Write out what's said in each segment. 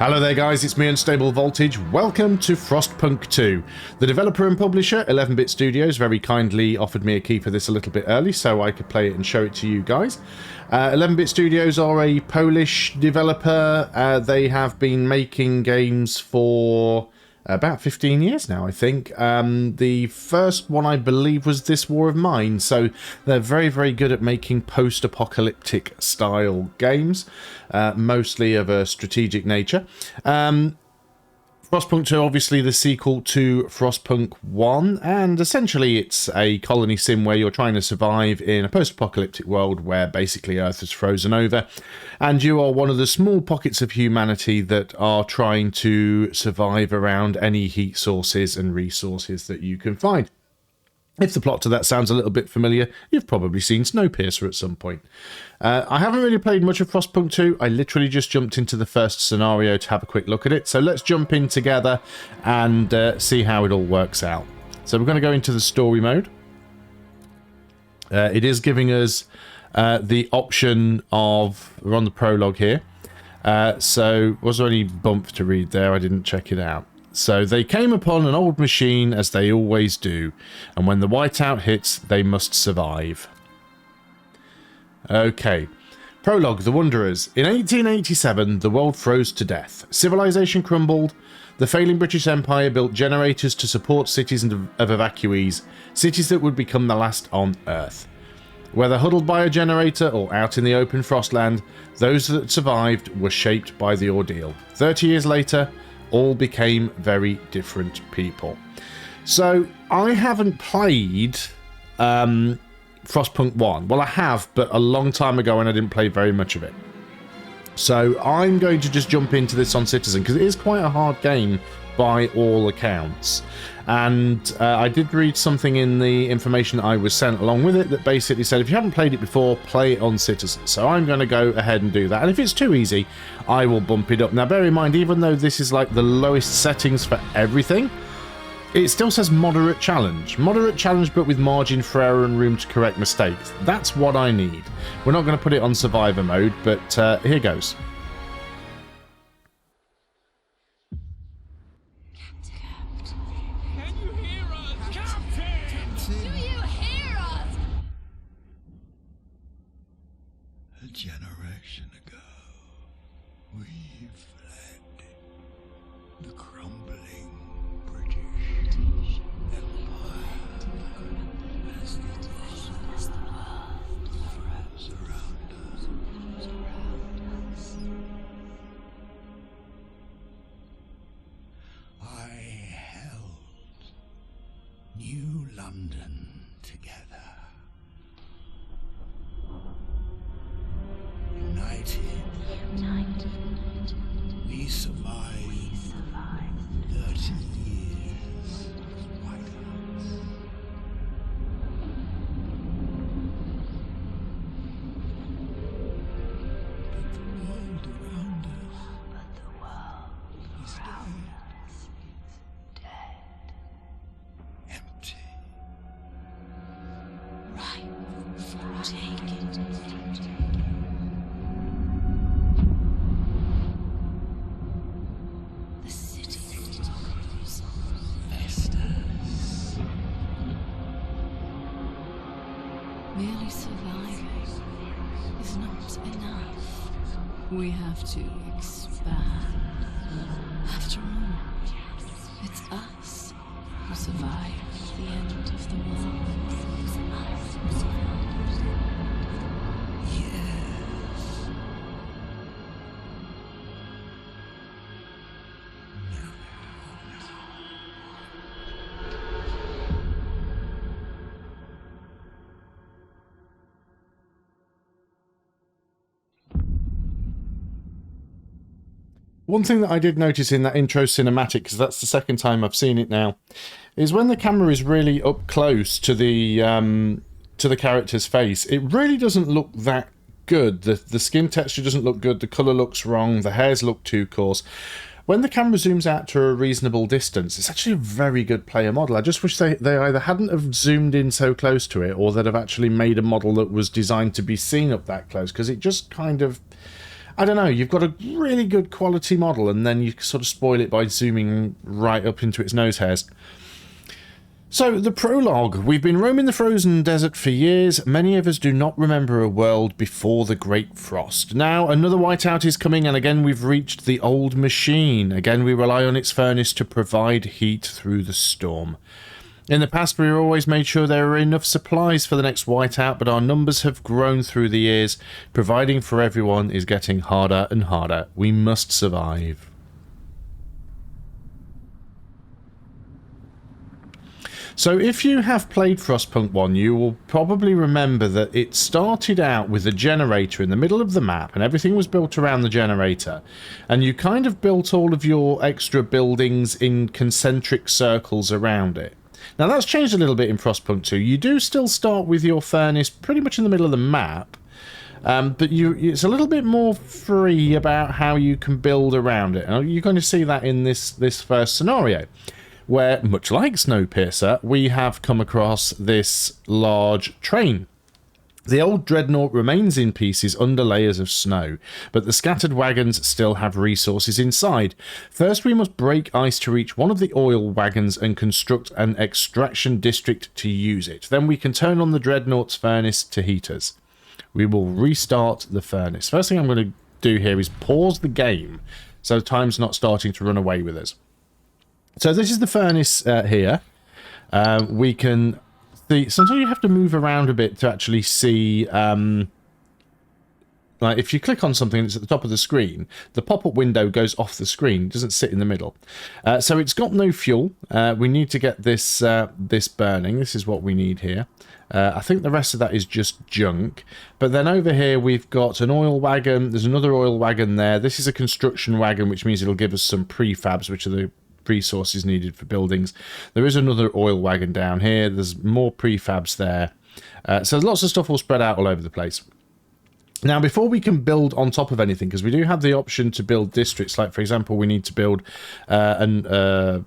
Hello there guys, it's me Unstable Voltage. Welcome to Frostpunk 2. The developer and publisher, 11-Bit Studios, very kindly offered me a key for this a little bit early so I could play it and show it to you guys. 11-Bit Studios are a Polish developer. They have been making games for about 15 years now, I think. The first one, I believe, was This War of Mine, so they're very, very good at making post-apocalyptic style games, mostly of a strategic nature. Frostpunk 2, obviously the sequel to Frostpunk 1, and essentially it's a colony sim where you're trying to survive in a post-apocalyptic world where basically Earth is frozen over, and you are one of the small pockets of humanity that are trying to survive around any heat sources and resources that you can find. If the plot to that sounds a little bit familiar, you've probably seen Snowpiercer at some point. I haven't really played much of Frostpunk 2. I literally just jumped into the first scenario to have a quick look at it. So let's jump in together and see how it all works out. So we're going to go into the story mode. It is giving us the option of... We're on the prologue here. So was there any bump to read there? I didn't check it out. So they came upon an old machine, as they always do, and when the whiteout hits, they must survive. Okay. Prologue, The Wanderers. In 1887, the world froze to death. Civilization crumbled. The failing British Empire built generators to support cities of evacuees, cities that would become the last on Earth. Whether huddled by a generator or out in the open frostland, those that survived were shaped by the ordeal. 30 years later, all became very different people. So I haven't played Frostpunk 1. Well, I have, but a long time ago, and I didn't play very much of it. So I'm going to just jump into this on Citizen, because it is quite a hard game by all accounts. And I did read something in the information I was sent along with it that basically said if you haven't played it before, play it on Citizen. So I'm going to go ahead and do that. And if it's too easy, I will bump it up. Now bear in mind, even though this is like the lowest settings for everything, it still says moderate challenge. Moderate challenge, but with margin for error and room to correct mistakes. That's what I need. We're not going to put it on survivor mode, but here goes. Generation ago, we fled the crumbling British Empire as the world froze around us. I held New London together. United, we survived 30 years of whiteouts. But the world around us is dead. Empty. Ripe for taking. Merely surviving is not enough. We have to expand. After all, it's us who survived the end of the world. Yes. One thing that I did notice in that intro cinematic, because that's the second time I've seen it now, is when the camera is really up close to the character's face, it really doesn't look that good. The skin texture doesn't look good, the colour looks wrong, the hairs look too coarse. When the camera zooms out to a reasonable distance, it's actually a very good player model. I just wish they either hadn't have zoomed in so close to it, or they'd have actually made a model that was designed to be seen up that close, because it just kind of... I don't know, you've got a really good quality model and then you sort of spoil it by zooming right up into its nose hairs. So, the prologue. We've been roaming the frozen desert for years. Many of us do not remember a world before the Great Frost. Now, another whiteout is coming, and again we've reached the old machine. Again, we rely on its furnace to provide heat through the storm. In the past, we always made sure there were enough supplies for the next whiteout, but our numbers have grown through the years. Providing for everyone is getting harder and harder. We must survive. So if you have played Frostpunk 1, you will probably remember that it started out with a generator in the middle of the map, and everything was built around the generator. And you kind of built all of your extra buildings in concentric circles around it. Now that's changed a little bit in Frostpunk 2. You do still start with your furnace pretty much in the middle of the map, but it's a little bit more free about how you can build around it. And you're going to see that in this first scenario, where, much like Snowpiercer, we have come across this large train. The old dreadnought remains in pieces under layers of snow, but the scattered wagons still have resources inside. First, we must break ice to reach one of the oil wagons and construct an extraction district to use it. Then we can turn on the dreadnought's furnace to heat us. We will restart the furnace. First thing I'm going to do here is pause the game, so time's not starting to run away with us. So this is the furnace here. We can see, sometimes you have to move around a bit to actually see, like if you click on something that's at the top of the screen, the pop-up window goes off the screen, it doesn't sit in the middle. So it's got no fuel. We need to get this burning. This is what we need here. I think the rest of that is just junk. But then over here we've got an oil wagon. There's another oil wagon there. This is a construction wagon, which means it'll give us some prefabs, which are the resources needed for buildings. There is another oil wagon down here. There's more prefabs there. So lots of stuff all spread out all over the place. Now, before we can build on top of anything, because we do have the option to build districts, like for example, we need to build an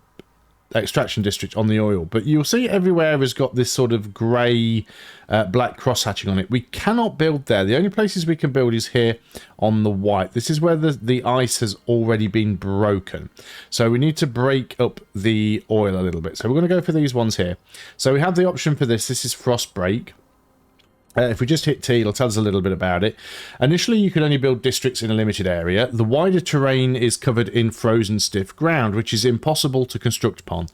extraction district on the oil, but you'll see everywhere has got this sort of grey black cross hatching on it. We cannot build there. The only places we can build is here on the white. This is where the ice has already been broken, so we need to break up the oil a little bit. So we're going to go for these ones here. So we have the option for this. This is frost break. If we just hit T, it'll tell us a little bit about it. Initially, you can only build districts in a limited area. The wider terrain is covered in frozen stiff ground, which is impossible to construct upon.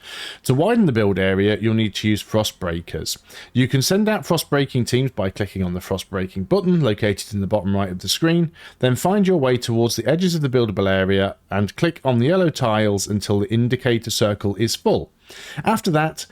To widen the build area, you'll need to use frost breakers. You can send out frost breaking teams by clicking on the frost breaking button located in the bottom right of the screen. Then find your way towards the edges of the buildable area and click on the yellow tiles until the indicator circle is full. After that,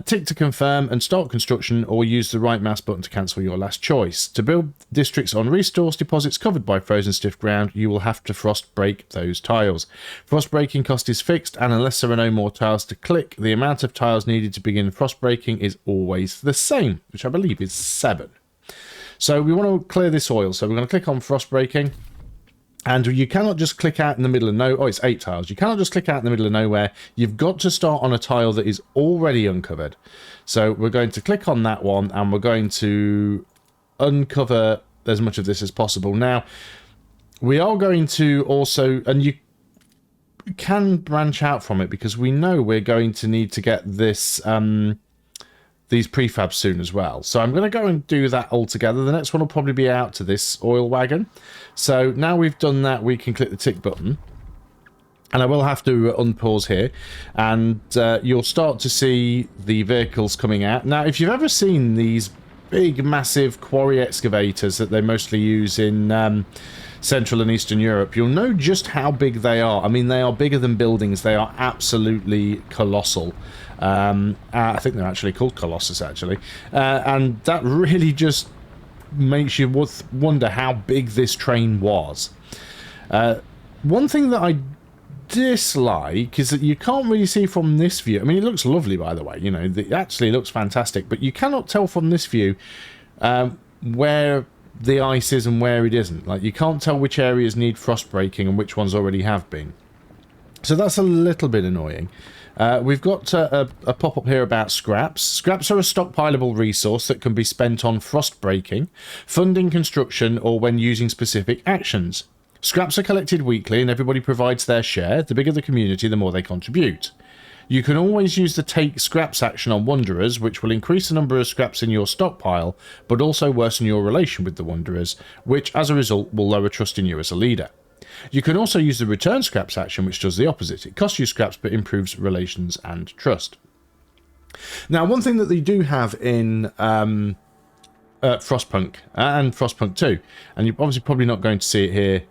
tick to confirm and start construction, or use the right mouse button to cancel your last choice. To build districts on resource deposits covered by frozen stiff ground, you will have to frost break those tiles. Frost breaking cost is fixed, and unless there are no more tiles to click, the amount of tiles needed to begin frost breaking is always the same, which I believe is 7. So we want to clear this oil, so we're going to click on frost breaking. And you cannot just click out in the middle of nowhere. Oh, it's 8 tiles. You cannot just click out in the middle of nowhere. You've got to start on a tile that is already uncovered. So we're going to click on that one, and we're going to uncover as much of this as possible. Now, we are going to also, and you can branch out from it, because we know we're going to need to get this these prefabs soon as well. So I'm going to go and do that all together. The next one will probably be out to this oil wagon. So now we've done that, we can click the tick button. And I will have to unpause here. And you'll start to see the vehicles coming out. Now, if you've ever seen these big, massive quarry excavators that they mostly use in Central and Eastern Europe, you'll know just how big they are. I mean, they are bigger than buildings. They are absolutely colossal. I think they're actually called Colossus, actually. And that really just makes you wonder how big this train was. One thing that I dislike is that you can't really see from this view. I mean, it looks lovely, by the way. You know, it actually looks fantastic. But you cannot tell from this view where the ice is and where it isn't. Like, you can't tell which areas need frost breaking and which ones already have been. So that's a little bit annoying. We've got a pop-up here about scraps. Scraps are a stockpilable resource that can be spent on frost breaking, funding construction, or when using specific actions. Scraps are collected weekly and everybody provides their share. The bigger the community, the more they contribute. You can always use the take scraps action on Wanderers, which will increase the number of scraps in your stockpile, but also worsen your relation with the Wanderers, which as a result will lower trust in you as a leader. You can also use the return scraps action, which does the opposite. It costs you scraps but improves relations and trust. Now, one thing that they do have in Frostpunk and Frostpunk 2, and you're obviously probably not going to see it here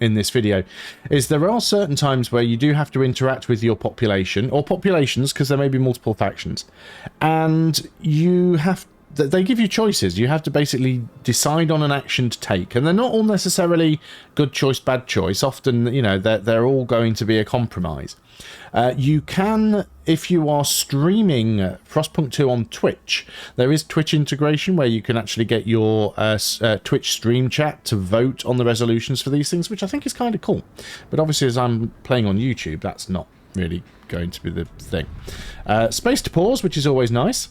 in this video, is there are certain times where you do have to interact with your population, or populations, because there may be multiple factions, and they give you choices. You have to basically decide on an action to take, and they're not all necessarily good choice, bad choice. Often, you know, they're all going to be a compromise. You can, if you are streaming Frostpunk 2 on Twitch, there is Twitch integration where you can actually get your Twitch stream chat to vote on the resolutions for these things, which I think is kind of cool. But obviously, as I'm playing on YouTube, that's not really going to be the thing. Space to pause, which is always nice.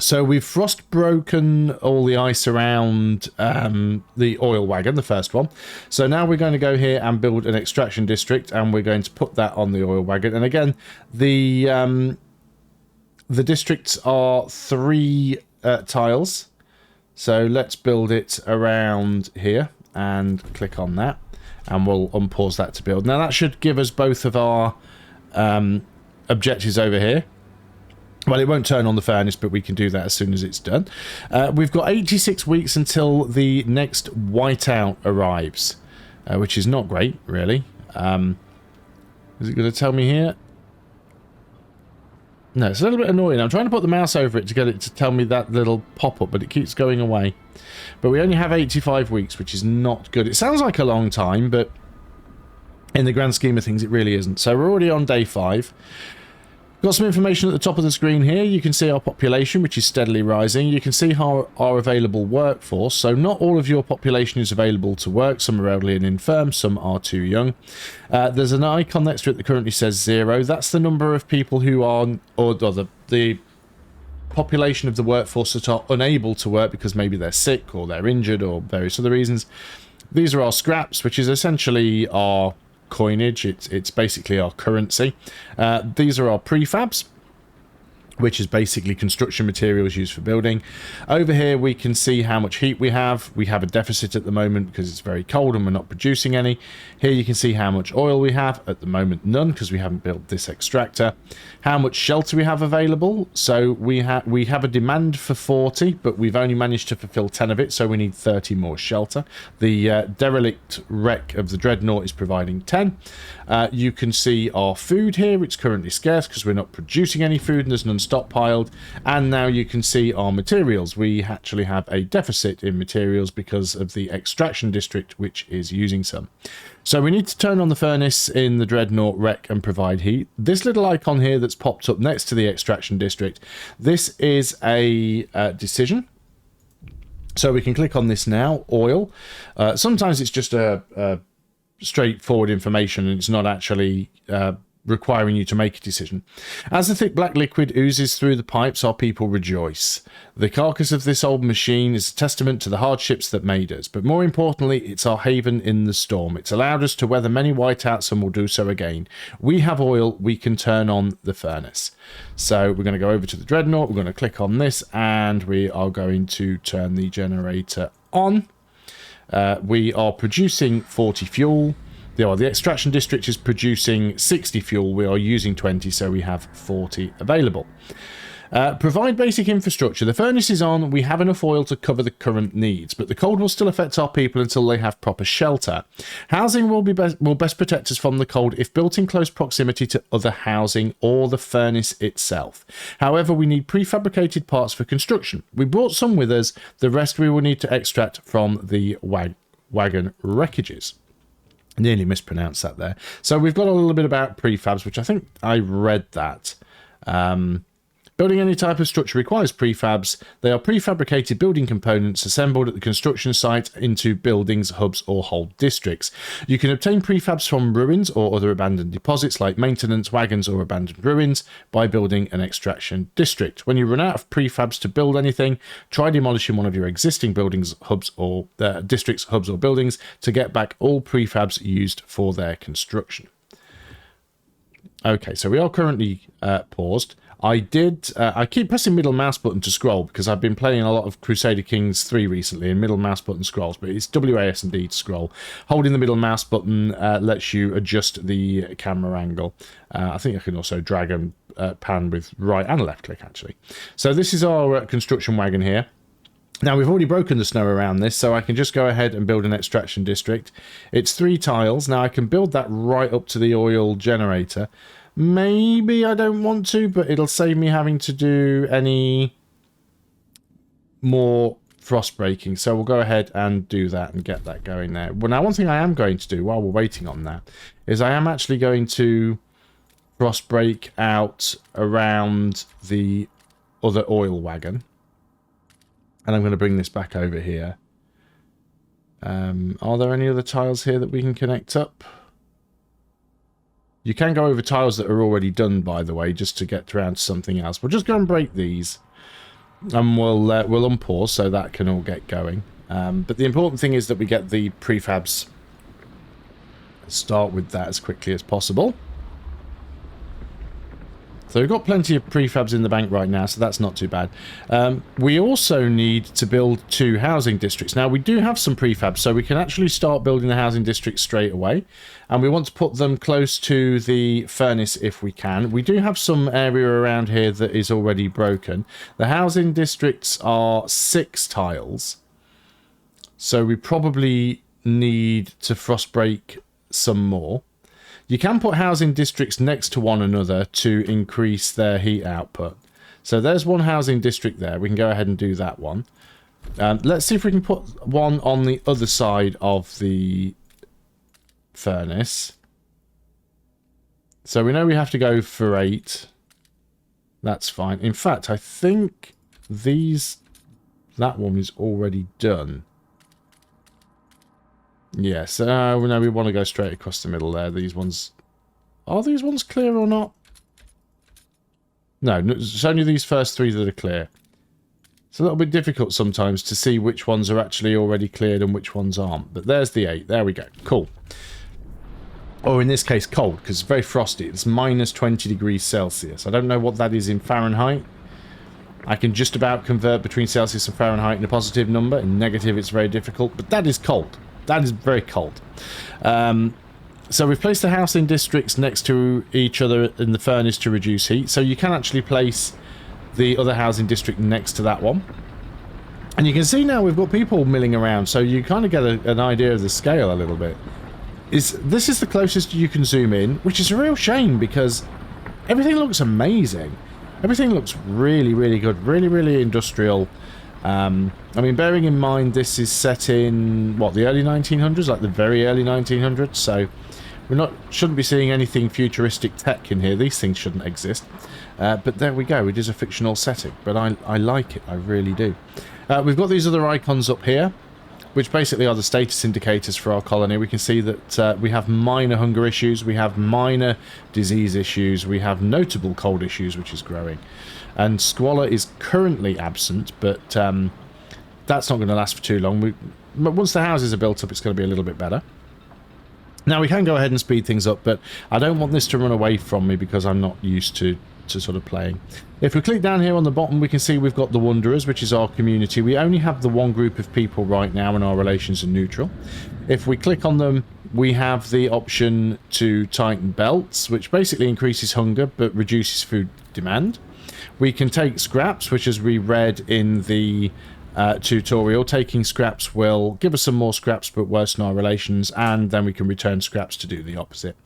So we've frost broken all the ice around the oil wagon, the first one. So now we're going to go here and build an extraction district, and we're going to put that on the oil wagon. And again, the districts are 3 tiles. So let's build it around here and click on that, and we'll unpause that to build. Now that should give us both of our objectives over here. Well, it won't turn on the furnace, but we can do that as soon as it's done. We've got 86 weeks until the next whiteout arrives, which is not great, really. Is it going to tell me here? No, it's a little bit annoying. I'm trying to put the mouse over it to get it to tell me that little pop-up, but it keeps going away. But we only have 85 weeks, which is not good. It sounds like a long time, but in the grand scheme of things, it really isn't. So we're already on day 5. Got some information at the top of the screen here. You can see our population, which is steadily rising. You can see our available workforce. So not all of your population is available to work. Some are elderly and infirm. Some are too young. There's an icon next to it that currently says 0. That's the number of people who are, or the population of the workforce that are unable to work because maybe they're sick or they're injured or various other reasons. These are our scraps, which is essentially our coinage. It's basically our currency. These are our prefabs, which is basically construction materials used for building. Over here we can see how much heat we have. We have a deficit at the moment because it's very cold and we're not producing any. Here you can see how much oil we have. At the moment none, because we haven't built this extractor. How much shelter we have available. So we have a demand for 40, but we've only managed to fulfill 10 of it, so we need 30 more shelter. The derelict wreck of the Dreadnought is providing 10. You can see our food here. It's currently scarce because we're not producing any food and there's none stockpiled. And now you can see our materials. We actually have a deficit in materials because of the extraction district, which is using some. So we need to turn on the furnace in the Dreadnought wreck and provide heat. This little icon here that's popped up next to the extraction district, this is a decision. So we can click on this now, oil. Sometimes it's just a straightforward information and it's not actually requiring you to make a decision. As the thick black liquid oozes through the pipes, our people rejoice. The carcass of this old machine is a testament to the hardships that made us, but more importantly, it's our haven in the storm. It's allowed us to weather many whiteouts and will do so again. We have oil, we can turn on the furnace. So we're going to go over to the Dreadnought, we're going to click on this, and we are going to turn the generator on. We are producing 40 fuel. The extraction district is producing 60 fuel. We are using 20, so we have 40 available. Provide basic infrastructure. The furnace is on. We have enough oil to cover the current needs, but the cold will still affect our people until they have proper shelter. Housing will best protect us from the cold if built in close proximity to other housing or the furnace itself. However, we need prefabricated parts for construction. We brought some with us. The rest we will need to extract from the wagon wreckages. Nearly mispronounced that there. So we've got a little bit about prefabs, which I think I read that. Building any type of structure requires prefabs. They are prefabricated building components assembled at the construction site into buildings, hubs, or whole districts. You can obtain prefabs from ruins or other abandoned deposits like maintenance wagons or abandoned ruins by building an extraction district. When you run out of prefabs to build anything, try demolishing one of your existing buildings, hubs, or districts, hubs, or buildings to get back all prefabs used for their construction. Okay, so we are currently paused. I keep pressing middle mouse button to scroll because I've been playing a lot of Crusader Kings 3 recently, and middle mouse button scrolls, but it's WAS and D to scroll. Holding the middle mouse button lets you adjust the camera angle. I think I can also drag and pan with right and left click, actually. So this is our construction wagon here. Now, we've already broken the snow around this, so I can just go ahead and build an extraction district. It's 3 tiles. Now, I can build that right up to the oil generator. Maybe I don't want to, but it'll save me having to do any more frost breaking. So we'll go ahead and do that and get that going there. Well, now, one thing I am going to do while we're waiting on that is I am actually going to frost break out around the other oil wagon. And I'm going to bring this back over here. Are there any other tiles here that we can connect up? You can go over tiles that are already done, by the way, just to get around to something else. We'll just go and break these. And we'll unpause so that can all get going. But the important thing is that we get the prefabs. Start with that as quickly as possible. So we've got plenty of prefabs in the bank right now, so that's not too bad. We also need to build 2 housing districts. Now, we do have some prefabs, so we can actually start building the housing districts straight away. And we want to put them close to the furnace if we can. We do have some area around here that is already broken. The housing districts are 6 tiles. So we probably need to frost break some more. You can put housing districts next to one another to increase their heat output. So there's one housing district there. We can go ahead and do that one. Let's see if we can put one on the other side of the furnace. So we know we have to go for 8. That's fine. In fact, I think that one is already done. Yes, no, we want to go straight across the middle there. These ones... Are these ones clear or not? No, it's only these first 3 that are clear. It's a little bit difficult sometimes to see which ones are actually already cleared and which ones aren't. But there's the 8. There we go. Cool. Or in this case, cold, because it's very frosty. It's minus 20 degrees Celsius. I don't know what that is in Fahrenheit. I can just about convert between Celsius and Fahrenheit in a positive number. In negative, it's very difficult. But that is cold. That is very cold. So we've placed the housing districts next to each other in the furnace to reduce heat. So you can actually place the other housing district next to that one. And you can see now we've got people milling around. So you kind of get an idea of the scale a little bit. This is the closest you can zoom in, which is a real shame because everything looks amazing. Everything looks really, really good. Really, really industrial. I mean, bearing in mind this is set in, what, the early 1900s? Like the very early 1900s? So shouldn't be seeing anything futuristic tech in here. These things shouldn't exist. But there we go. It is a fictional setting. But I like it. I really do. We've got these other icons up here, which basically are the status indicators for our colony. We can see that we have minor hunger issues. We have minor disease issues. We have notable cold issues, which is growing. And squalor is currently absent, but that's not going to last for too long. Once the houses are built up, it's going to be a little bit better. Now, we can go ahead and speed things up, but I don't want this to run away from me because I'm not used to sort of playing. If we click down here on the bottom, we can see we've got the Wanderers, which is our community. We only have the one group of people right now, and our relations are neutral. If we click on them, we have the option to tighten belts, which basically increases hunger but reduces food demand. We can take scraps, which as we read in the tutorial, taking scraps will give us some more scraps but worsen our relations, and then we can return scraps to do the opposite.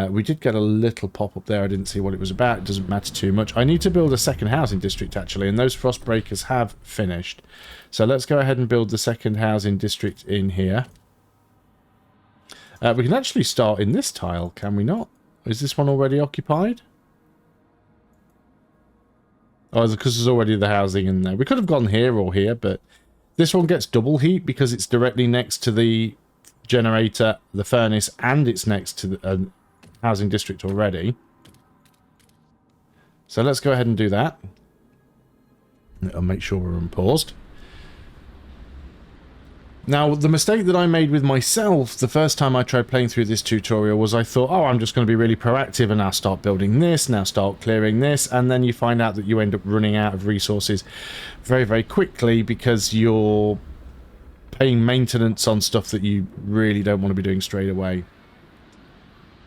We did get a little pop-up there. I didn't see what it was about. It doesn't matter too much. I need to build a second housing district, actually, and those frost breakers have finished. So let's go ahead and build the second housing district in here. We can actually start in this tile, can we not? Is this one already occupied? Oh, because there's already the housing in there. We could have gone here or here, but this one gets double heat because it's directly next to the generator, the furnace, and it's next to the housing district already. So let's go ahead and do that. I'll make sure we're unpaused. Now, the mistake that I made with myself the first time I tried playing through this tutorial was I thought, oh, I'm just going to be really proactive and now start building this, now start clearing this, and then you find out that you end up running out of resources very, very quickly because you're paying maintenance on stuff that you really don't want to be doing straight away.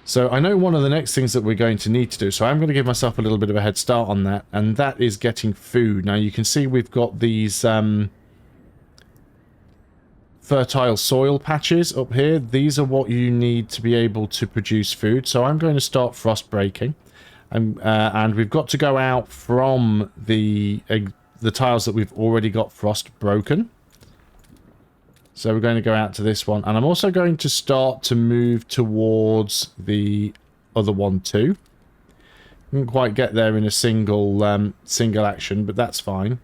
So I know one of the next things that we're going to need to do, so I'm going to give myself a little bit of a head start on that, and that is getting food. Now, you can see we've got these fertile soil patches up here. These are what you need to be able to produce food. So I'm going to start frost breaking, and we've got to go out from the tiles that we've already got frost broken. So we're going to go out to this one, and I'm also going to start to move towards the other one too. Didn't quite get there in a single action, but that's fine.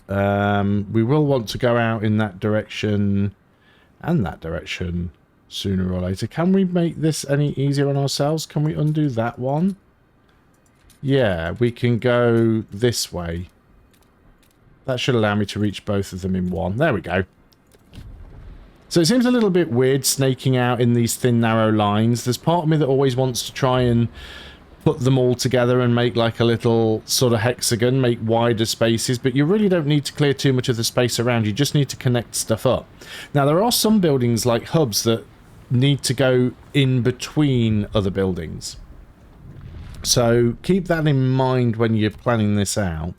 We will want to go out in that direction and that direction sooner or later. Can we make this any easier on ourselves? Can we undo that one? Yeah, we can go this way. That should allow me to reach both of them in one. There we go. So it seems a little bit weird snaking out in these thin, narrow lines. There's part of me that always wants to try and put them all together and make like a little sort of hexagon, make wider spaces, but you really don't need to clear too much of the space around. You just need to connect stuff up. Now, there are some buildings like hubs that need to go in between other buildings. So keep that in mind when you're planning this out.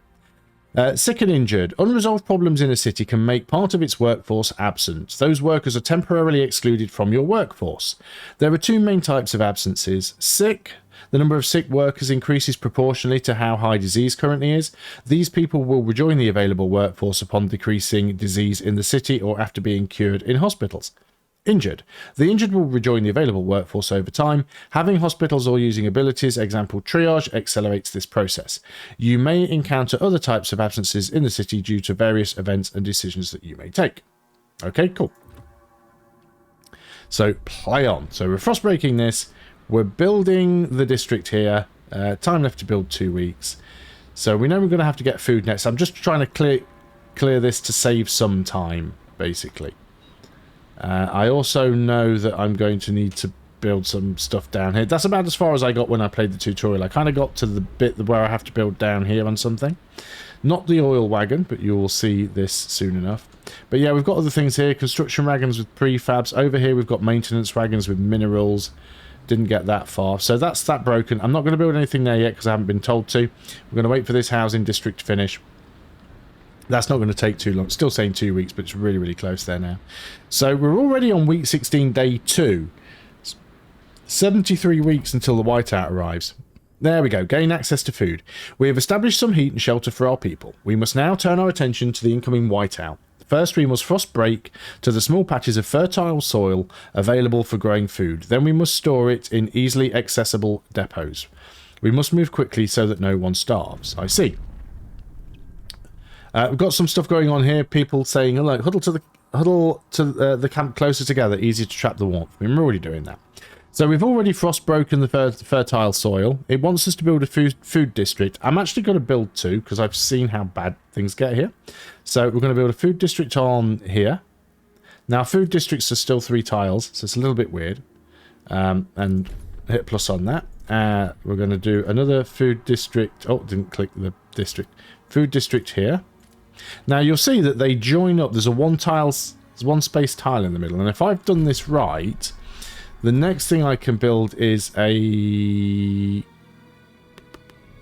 Sick and injured. Unresolved problems in a city can make part of its workforce absent. Those workers are temporarily excluded from your workforce. There are two main types of absences. Sick. The number of sick workers increases proportionally to how high disease currently is. These people will rejoin the available workforce upon decreasing disease in the city or after being cured in hospitals. Injured. The injured will rejoin the available workforce over time. Having hospitals or using abilities, example triage, accelerates this process. You may encounter other types of absences in the city due to various events and decisions that you may take. Okay, cool. So play on. So we're frost breaking this. We're building the district here. Time left to build 2 weeks. So we know we're going to have to get food next. I'm just trying to clear this to save some time, basically. I also know that I'm going to need to build some stuff down here. That's about as far as I got when I played the tutorial. I kind of got to the bit where I have to build down here on something. Not the oil wagon, but you will see this soon enough. But yeah, we've got other things here. Construction wagons with prefabs. Over here we've got maintenance wagons with minerals. Didn't get that far. So that's that broken. I'm not going to build anything there yet because I haven't been told to. We're going to wait for this housing district to finish. That's not going to take too long. Still saying 2 weeks, but it's really, really close there now. So we're already on week 16, day 2. 73 weeks until the whiteout arrives. There we go. Gain access to food. We have established some heat and shelter for our people. We must now turn our attention to the incoming whiteout. First, we must frost break to the small patches of fertile soil available for growing food. Then we must store it in easily accessible depots. We must move quickly so that no one starves. I see. We've got some stuff going on here. People saying, oh, look, huddle to the camp closer together. Easier to trap the warmth. We're already doing that. So we've already frost broken the fertile soil. It wants us to build a food district. I'm actually going to build 2 because I've seen how bad things get here. So we're going to build a food district on here. Now, food districts are still 3 tiles, so it's a little bit weird. And hit plus on that. We're going to do another food district. Oh, didn't click the district. Food district here. Now, you'll see that they join up. There's a one space tile in the middle. And if I've done this right, the next thing I can build is a...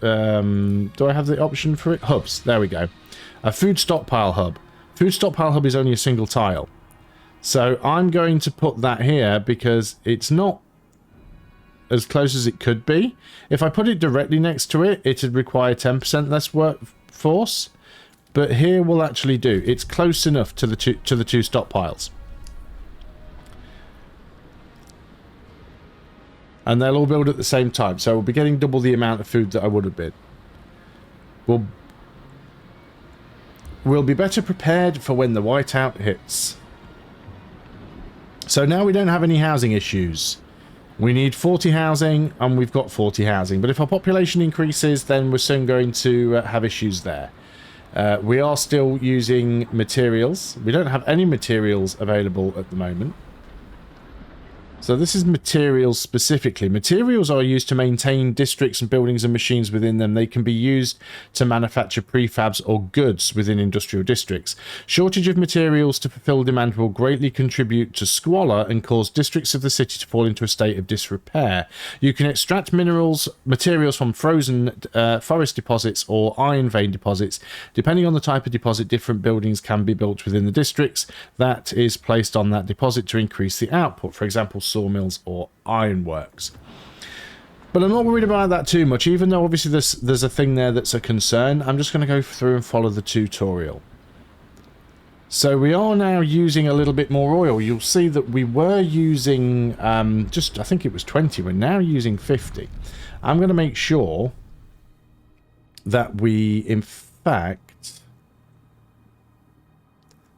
do I have the option for it? Hubs. There we go. A food stockpile hub. Food stockpile hub is only a single tile. So I'm going to put that here because it's not as close as it could be. If I put it directly next to it, it'd require 10% less workforce. But here will actually do. It's close enough to the two stockpiles. And they'll all build at the same time. So we'll be getting double the amount of food that I would have been. we'll be better prepared for when the whiteout hits. So now we don't have any housing issues. We need 40 housing, and we've got 40 housing. But if our population increases, then we're soon going to have issues there. We are still using materials. We don't have any materials available at the moment. So this is materials specifically. Materials are used to maintain districts and buildings and machines within them. They can be used to manufacture prefabs or goods within industrial districts. Shortage of materials to fulfill demand will greatly contribute to squalor and cause districts of the city to fall into a state of disrepair. You can extract materials from frozen forest deposits or iron vein deposits. Depending on the type of deposit, different buildings can be built within the districts that is placed on that deposit to increase the output. For example, sawmills or ironworks. But I'm not worried about that too much, even though obviously there's a thing there that's a concern. I'm just going to go through and follow the tutorial. So we are now using a little bit more oil. You'll see that we were using I think it was 20. We're now using 50. I'm going to make sure that we, in fact,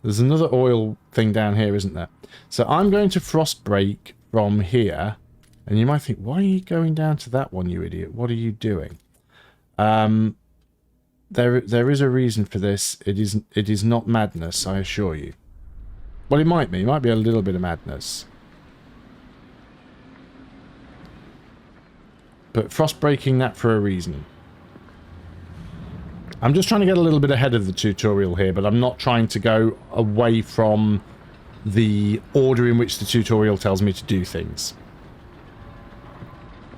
there's another oil thing down here, isn't there? So I'm going to frost break from here, and you might think, why are you going down to that one, you idiot? What are you doing? There is a reason for this. It is not madness, I assure you. Well, it might be. It might be a little bit of madness. But frost breaking that for a reason. I'm just trying to get a little bit ahead of the tutorial here, but I'm not trying to go away from the order in which the tutorial tells me to do things.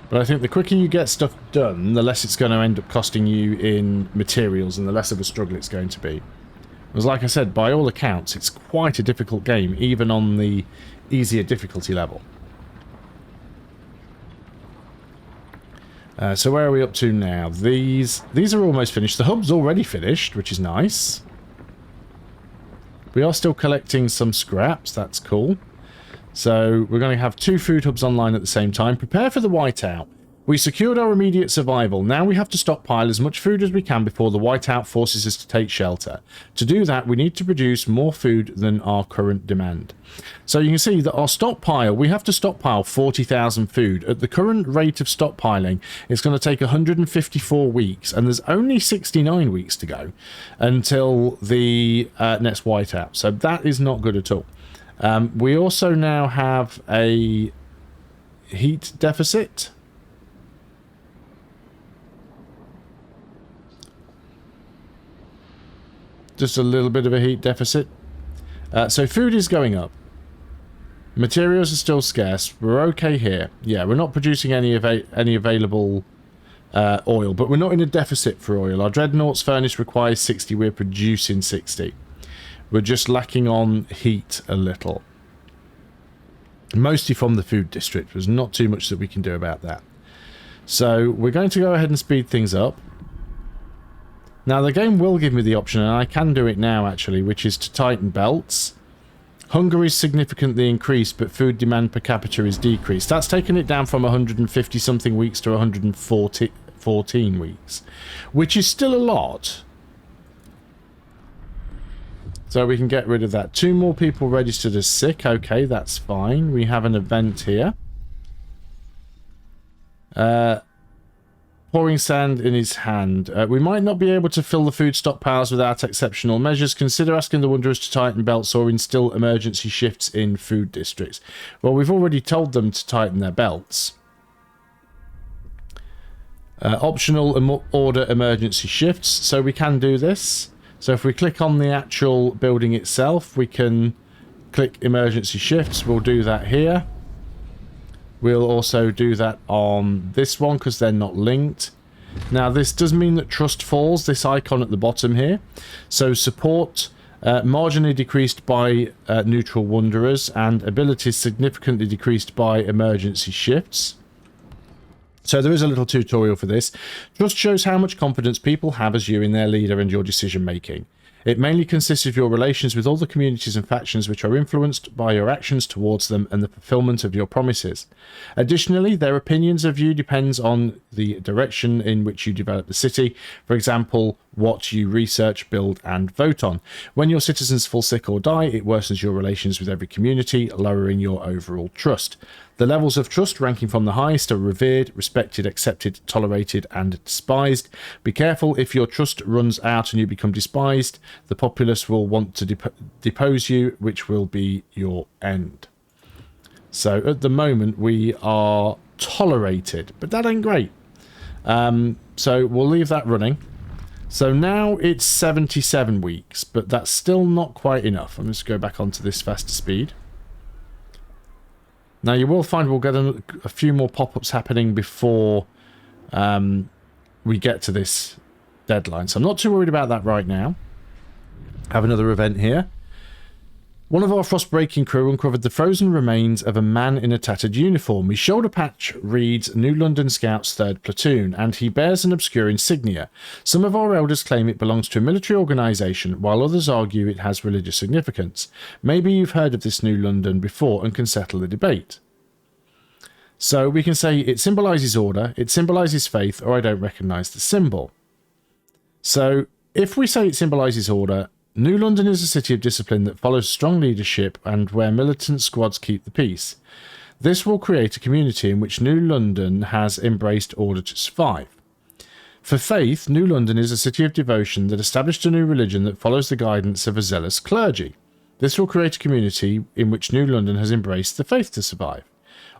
But I think the quicker you get stuff done, the less it's going to end up costing you in materials and the less of a struggle it's going to be. Because like I said, by all accounts, it's quite a difficult game, even on the easier difficulty level. So where are we up to now? These are almost finished. The hub's already finished, which is nice. We are still collecting some scraps. That's cool. So we're going to have 2 food hubs online at the same time. Prepare for the whiteout. We secured our immediate survival. Now we have to stockpile as much food as we can before the whiteout forces us to take shelter. To do that, we need to produce more food than our current demand. So you can see that our stockpile, we have to stockpile 40,000 food. At the current rate of stockpiling, it's going to take 154 weeks, and there's only 69 weeks to go until the next whiteout. So that is not good at all. We also now have a heat deficit. Just a little bit of a heat deficit. So food is going up. Materials are still scarce. We're okay here. Yeah, we're not producing any available oil, but we're not in a deficit for oil. Our Dreadnought's furnace requires 60. We're producing 60. We're just lacking on heat a little. Mostly from the food district. There's not too much that we can do about that. So we're going to go ahead and speed things up. Now the game will give me the option, and I can do it now actually, which is to tighten belts. Hunger is significantly increased, but food demand per capita is decreased. That's taken it down from 150 something weeks to 114 weeks, which is still a lot. So we can get rid of that. 2 more people registered as sick. Okay, that's fine. We have an event here. Pouring sand in his hand. We might not be able to fill the food stockpiles without exceptional measures. Consider asking the Wanderers to tighten belts or instill emergency shifts in food districts. Well, we've already told them to tighten their belts. Optional order emergency shifts. So we can do this. So if we click on the actual building itself, we can click emergency shifts. We'll do that here. We'll also do that on this one because they're not linked. Now this does mean that trust falls, this icon at the bottom here. So support marginally decreased by neutral wanderers, and abilities significantly decreased by emergency shifts. So there is a little tutorial for this. Trust shows how much confidence people have as you in their leader and your decision making. It mainly consists of your relations with all the communities and factions which are influenced by your actions towards them and the fulfillment of your promises. Additionally, their opinions of you depends on the direction in which you develop the city. For example, what you research, build, and vote on. When your citizens fall sick or die, it worsens your relations with every community, lowering your overall trust. The levels of trust, ranking from the highest, are revered, respected, accepted, tolerated, and despised. Be careful, if your trust runs out and you become despised, the populace will want to depose you, which will be your end. So at the moment we are tolerated, but that ain't great. So we'll leave that running. So now it's 77 weeks, but that's still not quite enough. I'm just going to go back onto this faster speed. Now you will find we'll get a few more pop-ups happening before we get to this deadline. So I'm not too worried about that right now. Have another event here. One of our frost-breaking crew uncovered the frozen remains of a man in a tattered uniform. His shoulder patch reads New London Scouts 3rd Platoon, and he bears an obscure insignia. Some of our elders claim it belongs to a military organisation, while others argue it has religious significance. Maybe you've heard of this New London before and can settle the debate. So we can say it symbolises order, it symbolises faith, or I don't recognise the symbol. So if we say it symbolises order, New London is a city of discipline that follows strong leadership and where militant squads keep the peace. This will create a community in which New London has embraced order to survive. For faith, New London is a city of devotion that established a new religion that follows the guidance of a zealous clergy. This will create a community in which New London has embraced the faith to survive.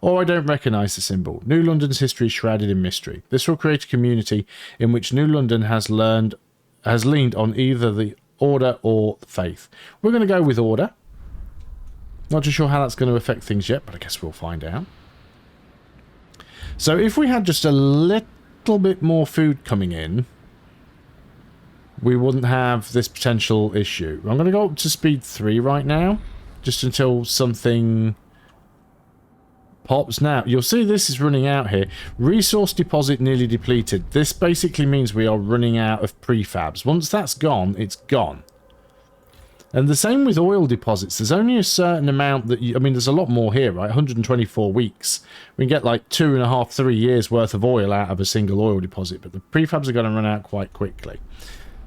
Or I don't recognise the symbol. New London's history is shrouded in mystery. This will create a community in which New London has leaned on either the order or faith. We're going to go with order. Not too sure how that's going to affect things yet, but I guess we'll find out. So if we had just a little bit more food coming in, we wouldn't have this potential issue. I'm going to go up to speed 3 right now, just until something pops. Now, you'll see this is running out here. Resource deposit nearly depleted. This basically means we are running out of prefabs. Once that's gone, it's gone. And the same with oil deposits. There's only a certain amount that I mean, there's a lot more here, right? 124 weeks. We can get like 2.5, 3 years worth of oil out of a single oil deposit, but the prefabs are going to run out quite quickly.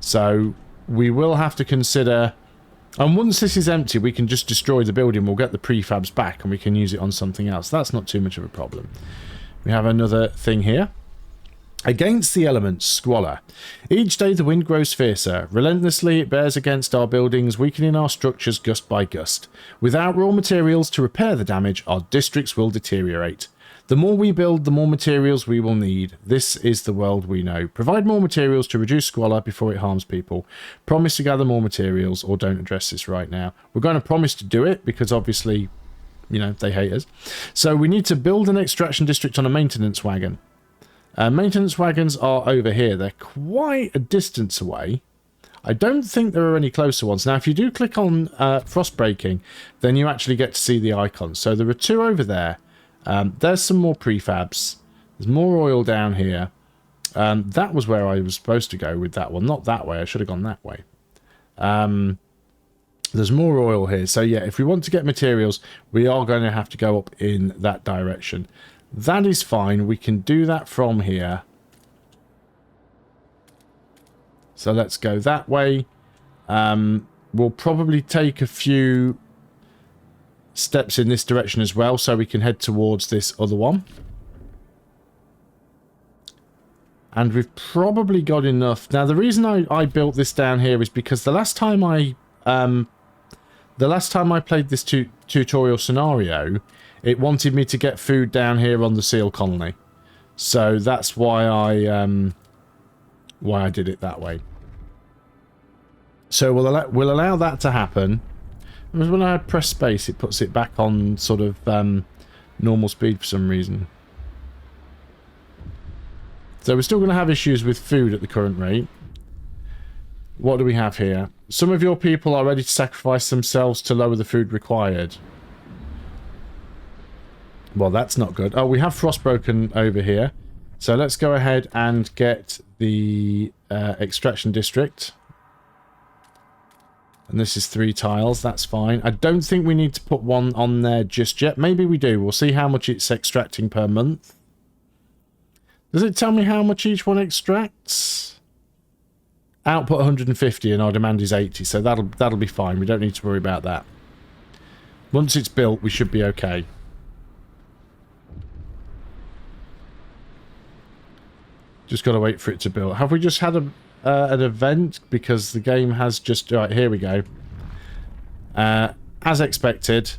So we will have to consider. And once this is empty, we can just destroy the building. We'll get the prefabs back and we can use it on something else. That's not too much of a problem. We have another thing here. Against the elements, squalor. Each day the wind grows fiercer. Relentlessly it bears against our buildings, weakening our structures gust by gust. Without raw materials to repair the damage, our districts will deteriorate. The more we build, the more materials we will need. This is the world we know. Provide more materials to reduce squalor before it harms people. Promise to gather more materials, or don't address this right now. We're going to promise to do it because obviously, you know, they hate us. So we need to build an extraction district on a maintenance wagon. Maintenance wagons are over here. They're quite a distance away. I don't think there are any closer ones. Now, if you do click on Frostbreaking, then you actually get to see the icons. So there are 2 over there. There's some more prefabs. There's more oil down here. That was where I was supposed to go with that one. Not that way. I should have gone that way. There's more oil here. So yeah, if we want to get materials, we are going to have to go up in that direction. That is fine. We can do that from here. So let's go that way. We'll probably take a few steps in this direction as well, so we can head towards this other one. And we've probably got enough. Now, the reason I built this down here is because the last time I played this tutorial scenario, it wanted me to get food down here on the seal colony. So that's why I did it that way. So we'll allow that to happen. When I press space, it puts it back on sort of normal speed for some reason. So we're still going to have issues with food at the current rate. What do we have here? Some of your people are ready to sacrifice themselves to lower the food required. Well, that's not good. Oh, we have Frostbroken over here. So let's go ahead and get the extraction district. And this is 3 tiles. That's fine. I don't think we need to put one on there just yet. Maybe we do. We'll see how much it's extracting per month. Does it tell me how much each one extracts? Output 150 and our demand is 80. So that'll be fine. We don't need to worry about that. Once it's built, we should be okay. Just got to wait for it to build. Have we just had an event? Because the game has just... Right, here we go. As expected,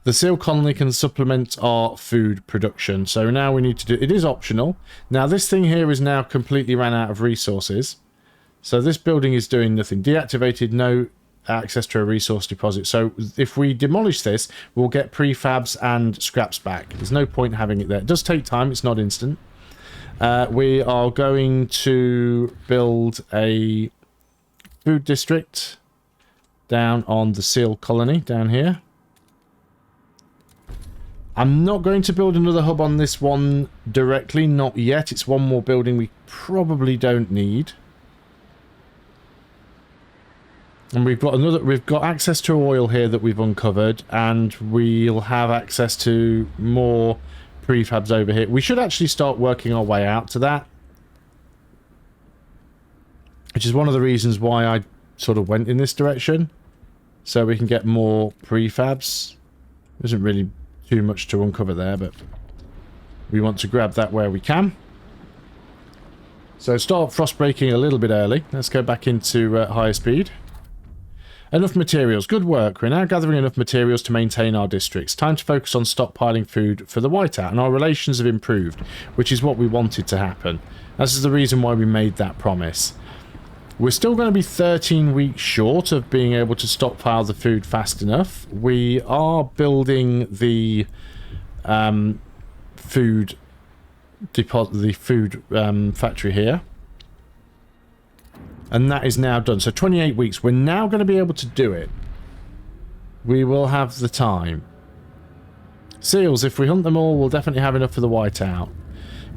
the seal colony can supplement our food production. So now we need to do... It is optional. Now, this thing here is now completely ran out of resources. So this building is doing nothing. Deactivated, no access to a resource deposit. So if we demolish this, we'll get prefabs and scraps back. There's no point having it there. It does take time. It's not instant. We are going to build a food district down on the seal colony down here. I'm not going to build another hub on this one directly, not yet. It's one more building we probably don't need. And we've got access to oil here that we've uncovered, and we'll have access to more prefabs over here. We should actually start working our way out to that, which is one of the reasons why I sort of went in this direction, so we can get more prefabs. There isn't really too much to uncover there, but we want to grab that where we can. So start frost breaking a little bit early. Let's go back into higher speed. Enough materials. Good work. We're now gathering enough materials to maintain our districts. Time to focus on stockpiling food for the whiteout, and our relations have improved, which is what we wanted to happen. This is the reason why we made that promise. We're still going to be 13 weeks short of being able to stockpile the food fast enough. We are building the food factory here. And that is now done. So 28 weeks. We're now going to be able to do it. We will have the time. Seals, if we hunt them all, we'll definitely have enough for the whiteout.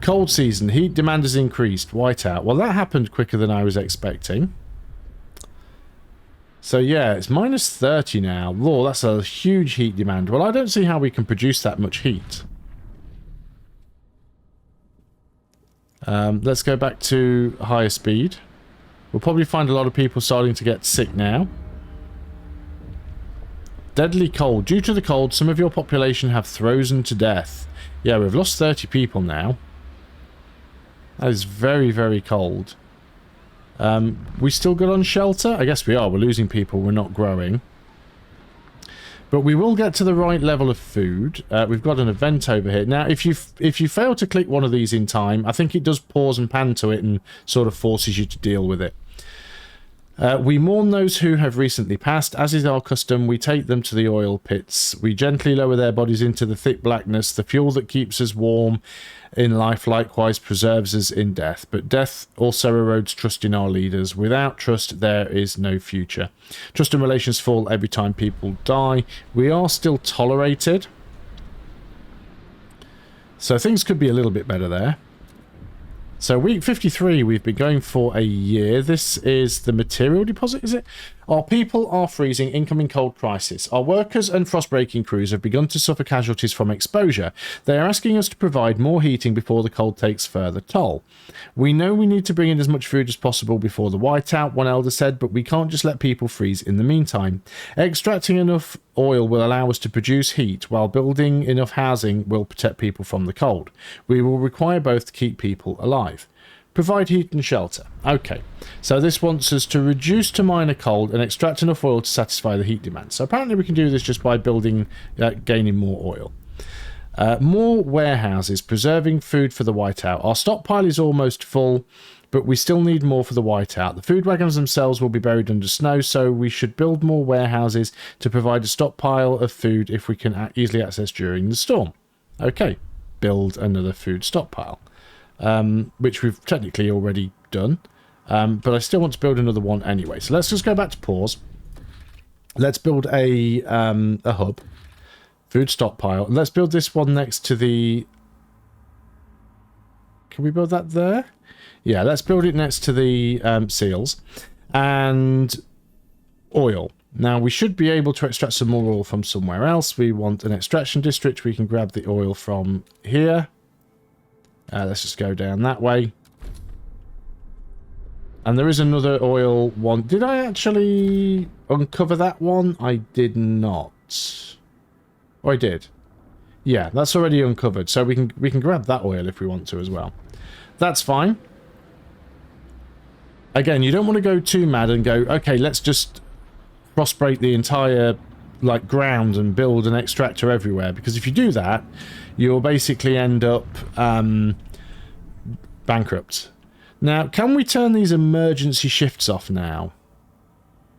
Cold season. Heat demand has increased. Whiteout. Well, that happened quicker than I was expecting. So yeah, it's minus 30 now. Lord, that's a huge heat demand. Well, I don't see how we can produce that much heat. Let's go back to higher speed. We'll probably find a lot of people starting to get sick now. Deadly cold. Due to the cold, some of your population have frozen to death. Yeah, we've lost 30 people now. That is very, very cold. We still good on shelter? I guess we are. We're losing people. We're not growing. But we will get to the right level of food. We've got an event over here. Now, if you fail to click one of these in time, I think it does pause and pan to it and sort of forces you to deal with it. We mourn those who have recently passed. As is our custom, we take them to the oil pits. We gently lower their bodies into the thick blackness. The fuel that keeps us warm in life likewise preserves us in death. But death also erodes trust in our leaders. Without trust, there is no future. Trust and relations fall every time people die. We are still tolerated. So things could be a little bit better there. So week 53, we've been going for a year. This is the material deposit, is it? Our people are freezing, incoming cold crisis. Our workers and frost-breaking crews have begun to suffer casualties from exposure. They are asking us to provide more heating before the cold takes further toll. We know we need to bring in as much food as possible before the whiteout, one elder said, but we can't just let people freeze in the meantime. Extracting enough oil will allow us to produce heat, while building enough housing will protect people from the cold. We will require both to keep people alive. Provide heat and shelter. Okay, so this wants us to reduce to minor cold and extract enough oil to satisfy the heat demand. So apparently we can do this just by building, gaining more oil. More warehouses, preserving food for the whiteout. Our stockpile is almost full, but we still need more for the whiteout. The food wagons themselves will be buried under snow, so we should build more warehouses to provide a stockpile of food if we can easily access during the storm. Okay, build another food stockpile. Which we've technically already done, but I still want to build another one anyway. So let's just go back to pause. Let's build a hub, food stockpile. Let's build this one next to the... Can we build that there? Yeah, let's build it next to the seals. And oil. Now, we should be able to extract some more oil from somewhere else. We want an extraction district. We can grab the oil from here. Let's just go down that way. And there is another oil one. Did I actually uncover that one? I did not. Oh, I did. Yeah, that's already uncovered. So we can grab that oil if we want to as well. That's fine. Again, you don't want to go too mad and go, okay, let's just frostbreak the entire ground and build an extractor everywhere, because if you do that, you'll basically end up bankrupt. Now, can we turn these emergency shifts off now?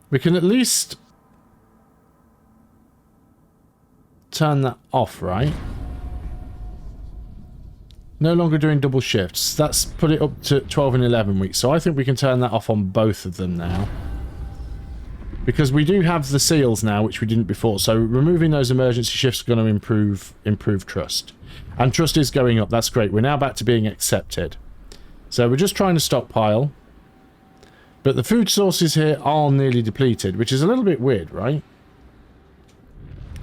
We can at least turn that off, right? No longer doing double shifts. That's put it up to 12 and 11 weeks. So I think we can turn that off on both of them now. Because we do have the seals now, which we didn't before. So removing those emergency shifts is going to improve trust. And trust is going up. That's great. We're now back to being accepted. So we're just trying to stockpile. But the food sources here are nearly depleted, which is a little bit weird, right?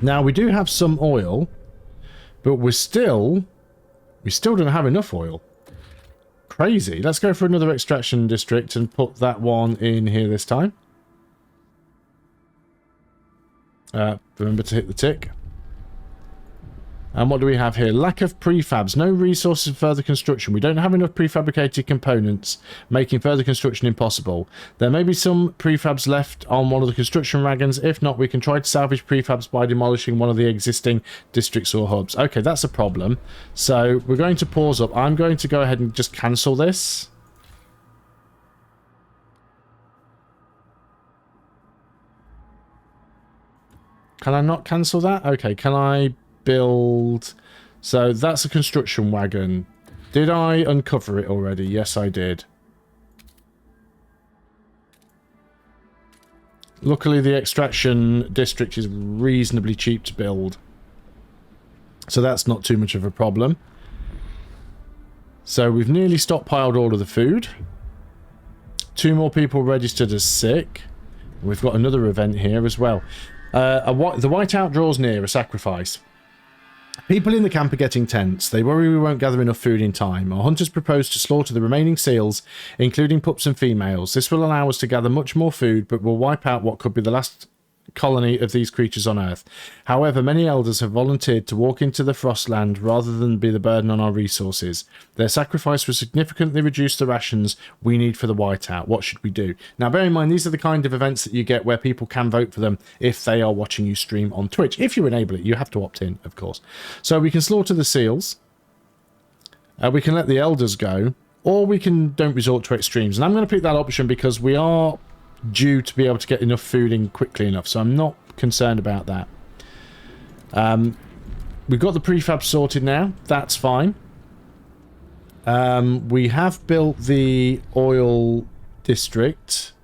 Now, we do have some oil, but we still don't have enough oil. Crazy. Let's go for another extraction district and put that one in here this time. Remember to hit the tick. And what do we have here? Lack of prefabs. No resources for further construction. We don't have enough prefabricated components, making further construction impossible. There may be some prefabs left on one of the construction wagons. If not, we can try to salvage prefabs by demolishing one of the existing districts or hubs. Okay, that's a problem. So we're going to pause up. I'm going to go ahead and just cancel this. Can I not cancel that? Okay, can I build? So that's a construction wagon. Did I uncover it already? Yes, I did. Luckily, the extraction district is reasonably cheap to build. So that's not too much of a problem. So we've nearly stockpiled all of the food. 2 more people registered as sick. We've got another event here as well. The whiteout draws near, a sacrifice. People in the camp are getting tense. They worry we won't gather enough food in time. Our hunters propose to slaughter the remaining seals, including pups and females. This will allow us to gather much more food, but will wipe out what could be the last colony of these creatures on Earth. However, many elders have volunteered to walk into the Frostland rather than be the burden on our resources. Their sacrifice will significantly reduce the rations we need for the whiteout. What should we do? Now, bear in mind, these are the kind of events that you get where people can vote for them if they are watching you stream on Twitch. If you enable it, you have to opt in, of course. So we can slaughter the seals. We can let the elders go, or we can don't resort to extremes. And I'm going to pick that option because we are due to be able to get enough food in quickly enough, so I'm not concerned about that. We've got the prefab sorted now. That's fine. We have built the oil district.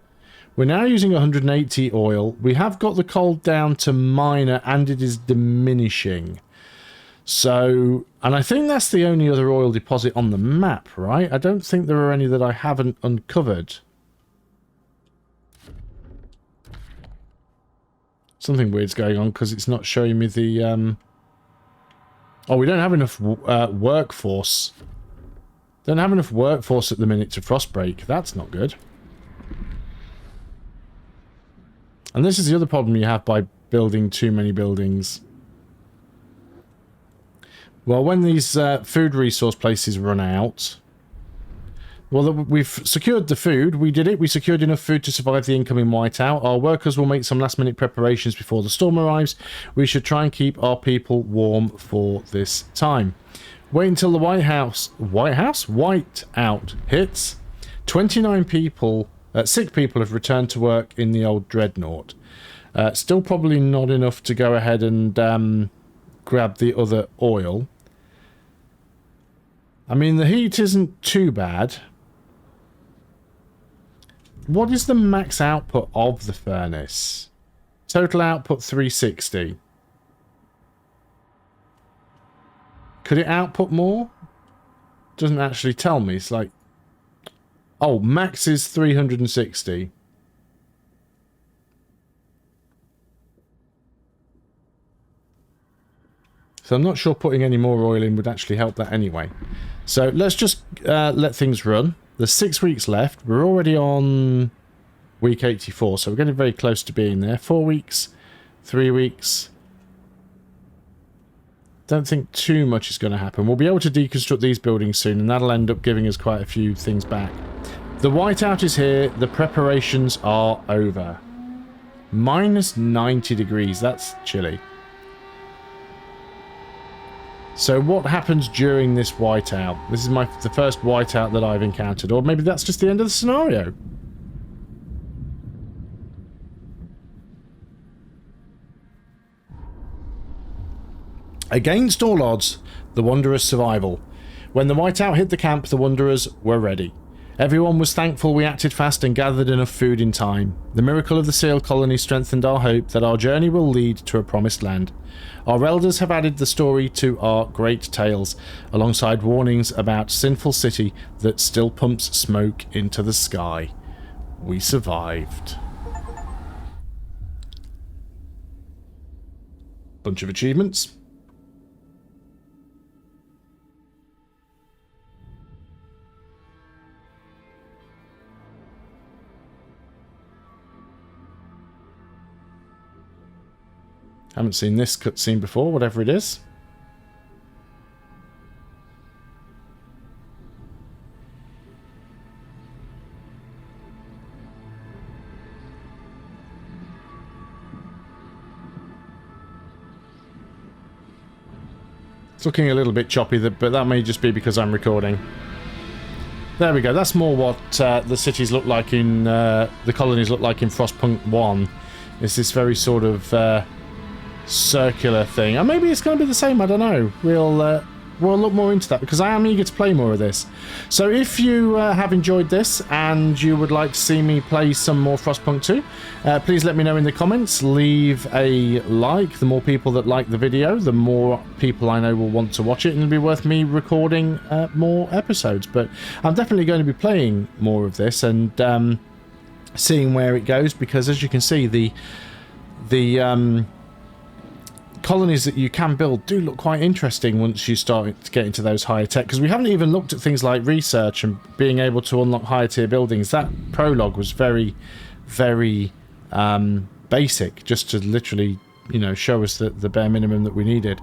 We're now using 180 oil. We have got the coal down to minor, and it is diminishing. So, and I think that's the only other oil deposit on the map, right? I don't think there are any that I haven't uncovered. Something weird's going on because it's not showing me the... Oh, we don't have enough workforce. Don't have enough workforce at the minute to frostbreak. That's not good. And this is the other problem you have by building too many buildings. Well, when these food resource places run out... Well, we've secured the food. We did it. We secured enough food to survive the incoming whiteout. Our workers will make some last-minute preparations before the storm arrives. We should try and keep our people warm for this time. Wait until the whiteout hits. 29 people, sick people have returned to work in the old dreadnought. Still probably not enough to go ahead and grab the other oil. I mean, the heat isn't too bad. What is the max output of the furnace? Total output 360. Could it output more? Doesn't actually tell me. It's like... Oh, max is 360. So I'm not sure putting any more oil in would actually help that anyway. So let's just let things run. There's 6 weeks left. We're already on week 84, so we're getting very close to being there. 4 weeks, 3 weeks. Don't think too much is going to happen. We'll be able to deconstruct these buildings soon, and that'll end up giving us quite a few things back. The whiteout is here. The preparations are over. Minus 90 degrees. That's chilly. So what happens during this whiteout? This is the first whiteout that I've encountered. Or maybe that's just the end of the scenario. Against all odds, the Wanderers' survival. When the whiteout hit the camp, the Wanderers were ready. Everyone was thankful we acted fast and gathered enough food in time. The miracle of the seal colony strengthened our hope that our journey will lead to a promised land. Our elders have added the story to our great tales, alongside warnings about sinful city that still pumps smoke into the sky. We survived. Bunch of achievements. Haven't seen this cutscene before, whatever it is. It's looking a little bit choppy, but that may just be because I'm recording. There we go. That's more what the cities look like in... the colonies look like in Frostpunk 1. It's this very sort of... circular thing. Or maybe it's going to be the same, I don't know. We'll look more into that because I am eager to play more of this. So if you have enjoyed this and you would like to see me play some more Frostpunk 2, please let me know in the comments. Leave a like. The more people that like the video, the more people I know will want to watch it, and it'll be worth me recording more episodes. But I'm definitely going to be playing more of this and seeing where it goes, because as you can see, the colonies that you can build do look quite interesting once you start to get into those higher tech, because we haven't even looked at things like research and being able to unlock higher tier buildings. That prologue was very, very basic, just to literally, you know, show us the bare minimum that we needed.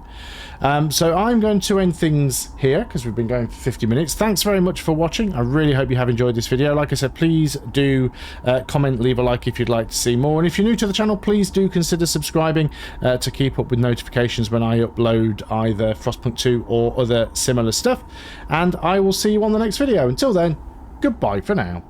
So I'm going to end things here because we've been going for 50 minutes. Thanks very much for watching. I really hope you have enjoyed this video. Like I said, please do comment, leave a like if you'd like to see more. And if you're new to the channel, please do consider subscribing to keep up with notifications when I upload either Frostpunk 2 or other similar stuff. And I will see you on the next video. Until then, goodbye for now.